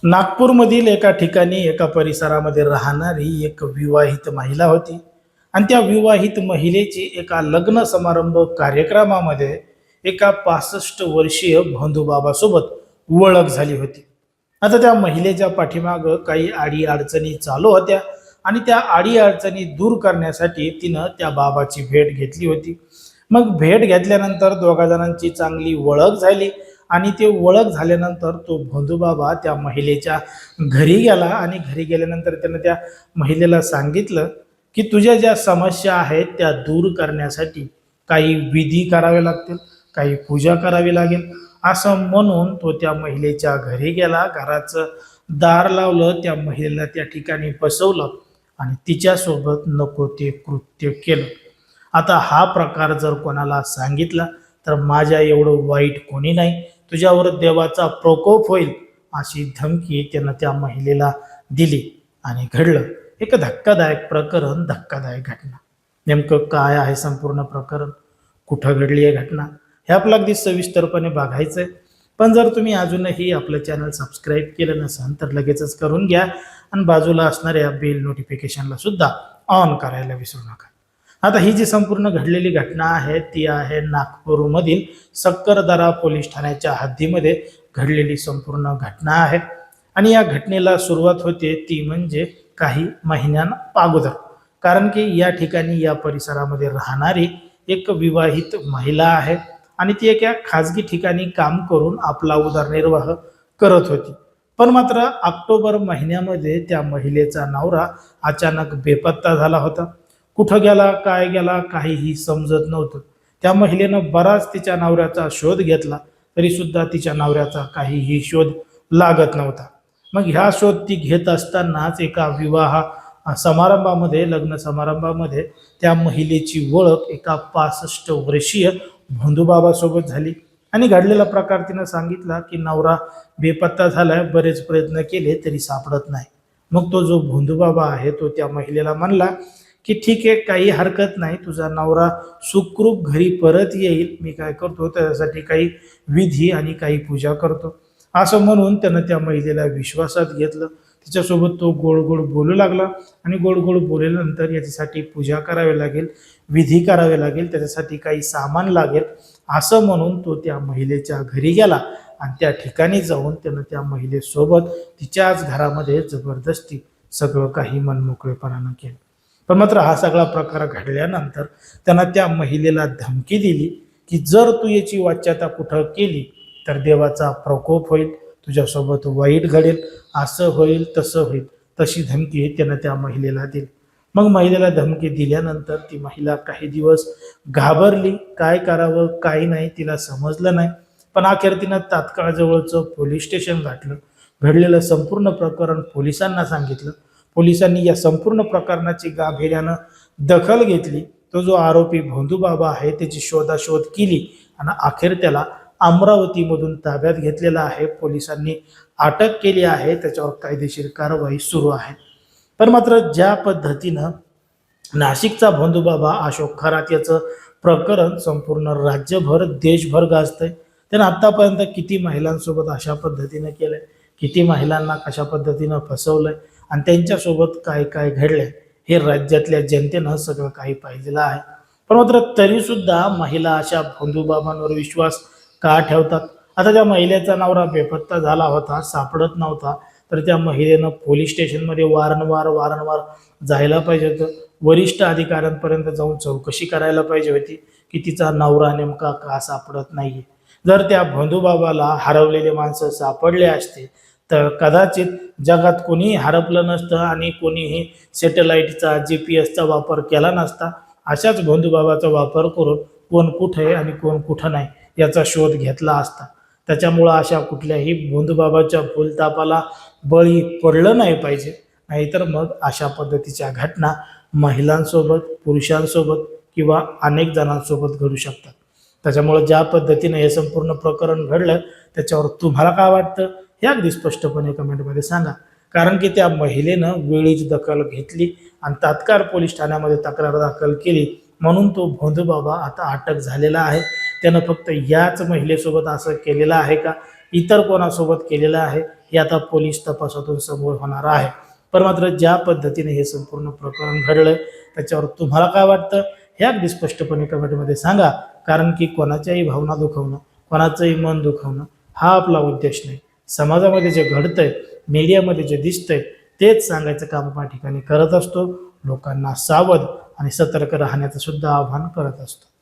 नागपूरमधील एका ठिकाणी एका परिसरामध्ये राहणारी एक विवाहित महिला होती आणि त्या विवाहित महिलेची एका लग्न समारंभ कार्यक्रमामध्ये एका 65 वर्षीय भोंदूबाबासोबत ओळख झाली होती. आता त्या महिलेच्या पाठीमागं काही अडीअडचणी चालू होत्या आणि त्या अडीअडचणी दूर करण्यासाठी तिनं त्या बाबाची भेट घेतली होती. मग भेट घेतल्यानंतर दोघा जणांची चांगली ओळख झाली आणि ते ओळख झाल्यानंतर तो भोंदूबाबा त्या महिलेच्या घरी गेला आणि घरी गेल्यानंतर त्यानं त्या महिलेला सांगितलं की तुझ्या ज्या समस्या आहेत त्या दूर करण्यासाठी काही विधी करावे लागतील, काही पूजा करावी लागेल. असं म्हणून तो त्या महिलेच्या घरी गेला, घराचं दार लावलं, त्या महिलेला त्या ठिकाणी बसवलं आणि तिच्यासोबत नको ते कृत्य केलं. आता हा प्रकार जर कोणाला सांगितला तर माझ्या एवढं वाईट कोणी नाही, तुझ्यावर देवाचा प्रकोप होईल अशी धमकी त्यानं त्या महिलेला दिली. आणि घडलं एक धक्कादायक प्रकरण, धक्कादायक घटना. नेमकं काय आहे संपूर्ण प्रकरण, कुठं घडली आहे घटना, हे आपलं अगदी सविस्तरपणे बघायचं आहे. पण जर तुम्ही अजूनही आपलं चॅनल सबस्क्राईब केलं नसेल तर लगेचच करून घ्या आणि बाजूला असणाऱ्या बेल नोटिफिकेशनला सुद्धा ऑन करायला विसरू नका. आता ही जी संपूर्ण घडलेली घटना आहे ती आहे नागपूरमधील सक्करदरा पोलीस ठाण्याच्या हद्दीमध्ये घडलेली संपूर्ण घटना आहे. आणि या घटनेला सुरुवात होते ती म्हणजे काही महिन्यां अगोदर. कारण की या ठिकाणी या परिसरामध्ये राहणारी एक विवाहित महिला आहे आणि ती एका खाजगी ठिकाणी काम करून आपला उदरनिर्वाह करत होती. पण मात्र ऑक्टोबर महिन्यामध्ये त्या महिलेचा नवरा अचानक बेपत्ता झाला होता. कुठं गेला, काय गेला, काहीही समजत नव्हतं. त्या महिलेनं बराच तिच्या नवऱ्याचा शोध घेतला तरी सुद्धा तिच्या नवऱ्याचा काहीही शोध लागत नव्हता. मग ह्या शोध ती घेत असतानाच एका विवाह समारंभामध्ये, लग्न समारंभामध्ये त्या महिलेची ओळख एका 65 वर्षीय भोंदूबाबासोबत झाली. आणि घडलेला प्रकार तिनं सांगितला की नवरा बेपत्ता झालाय, बरेच प्रयत्न केले तरी सापडत नाही. मग तो जो भोंदूबाबा आहे तो त्या महिलेला म्हणला की ठीक आहे, काही हरकत नाही, तुझा नवरा सुखरूप घरी परत येईल, मी काय करतो त्यासाठी काही विधी आणि काही पूजा करतो. असं म्हणून त्यानं त्या महिलेला विश्वासात घेतलं. तिच्यासोबत तो गोड गोड बोलू लागला आणि गोड गोड बोलल्यानंतर याच्यासाठी पूजा करावी लागेल, विधी करावे लागेल, त्याच्यासाठी काही सामान लागेल असं म्हणून तो त्या महिलेच्या घरी गेला आणि त्या ठिकाणी जाऊन त्यानं त्या महिलेसोबत तिच्याच घरामध्ये जबरदस्ती सगळं काही मनमोकळेपणानं केलं. पण मात्र हा सगळा प्रकार घडल्यानंतर त्यांना त्या महिलेला धमकी दिली की जर तू याची वाच्यता कुठं केली तर देवाचा प्रकोप होईल, तुझ्यासोबत वाईट घडेल, असं होईल तसं होईल. तशी धमकी त्यानं त्या महिलेला दिली. मग महिलेला धमकी दिल्यानंतर ती महिला काही दिवस घाबरली, काय करावं काय नाही तिला समजलं नाही. पण अखेर तिनं तात्काळ जवळचं पोलीस स्टेशन गाठलं, घडलेलं संपूर्ण प्रकरण पोलिसांना सांगितलं. पोलिसांनी या संपूर्ण प्रकरणाची गांभीर्यानं दखल घेतली. तो जो आरोपी भोंदूबाबा आहे त्याची शोधाशोध केली आणि अखेर त्याला अमरावतीमधून ताब्यात घेतलेला आहे. पोलिसांनी अटक केली आहे, त्याच्यावर कायदेशीर कारवाई सुरू आहे. पण मात्र ज्या पद्धतीनं नाशिकचा भोंदूबाबा अशोक खरात याचं प्रकरण संपूर्ण राज्यभर देशभर गाजतंय, त्यानं आत्तापर्यंत किती महिलांसोबत अशा पद्धतीनं केलंय, किती महिलांना कशा पद्धतीनं फसवलंय आणि त्यांच्यासोबत काय काय घडलंय हे राज्यातल्या जनतेनं सगळं काही पाहिलेलं आहे. पण मात्र तरीसुद्धा महिला अशा भोंदूबाबांवर विश्वास का ठेवतात? आता त्या महिलेचा नवरा बेपत्ता झाला होता, सापडत नव्हता, तर त्या महिलेनं पोलीस स्टेशनमध्ये वारंवार जायला पाहिजे होतं. वरिष्ठ अधिकाऱ्यांपर्यंत जाऊन चौकशी करायला पाहिजे होती की तिचा नवरा नेमका का सापडत नाहीये. जर त्या भोंदूबाबाला हरवलेले माणसं सापडले असते तर कदाचित जगात कोणीही हरपलं नसतं आणि कोणीही सॅटेलाईटचा GPS चा वापर केला नसता. अशाच भोंदूबाबाचा वापर करून कोण कुठे आणि कोण कुठं नाही याचा शोध घेतला असता. त्याच्यामुळं अशा कुठल्याही भोंदूबाबाच्या भूलतापाला बळी पडलं नाही पाहिजे. नाहीतर मग अशा पद्धतीच्या घटना महिलांसोबत, पुरुषांसोबत किंवा अनेक जणांसोबत घडू शकतात. त्याच्यामुळे ज्या पद्धतीने हे संपूर्ण प्रकरण घडलं त्याच्यावर तुम्हाला काय वाटतं हे अगदी स्पष्टपणे कमेंटमध्ये सांगा. कारण की त्या महिलेनं वेळीच दखल घेतली आणि तात्काळ पोलीस ठाण्यामध्ये तक्रार दाखल केली, म्हणून तो भोंदूबाबा आता अटक झालेला आहे. त्यानं फक्त याच महिलेसोबत असं केलेलं आहे का इतर कोणासोबत केलेलं आहे हे आता पोलीस तपासातून समोर होणार आहे. पण मात्र ज्या पद्धतीने हे संपूर्ण प्रकरण घडलं त्याच्यावर तुम्हाला काय वाटतं हे अगदी स्पष्टपणे कमेंटमध्ये सांगा. कारण की कोणाच्याही भावना दुखवणं, कोणाचंही मन दुखवणं हा आपला उद्देश नाही. समाजामध्ये जे घडतंय, मीडियामध्ये जे दिसतंय तेच सांगायचं काम आपण ठिकाणी करत असतो. लोकांना सावध आणि सतर्क राहण्याचं सुद्धा आवाहन करत असतो.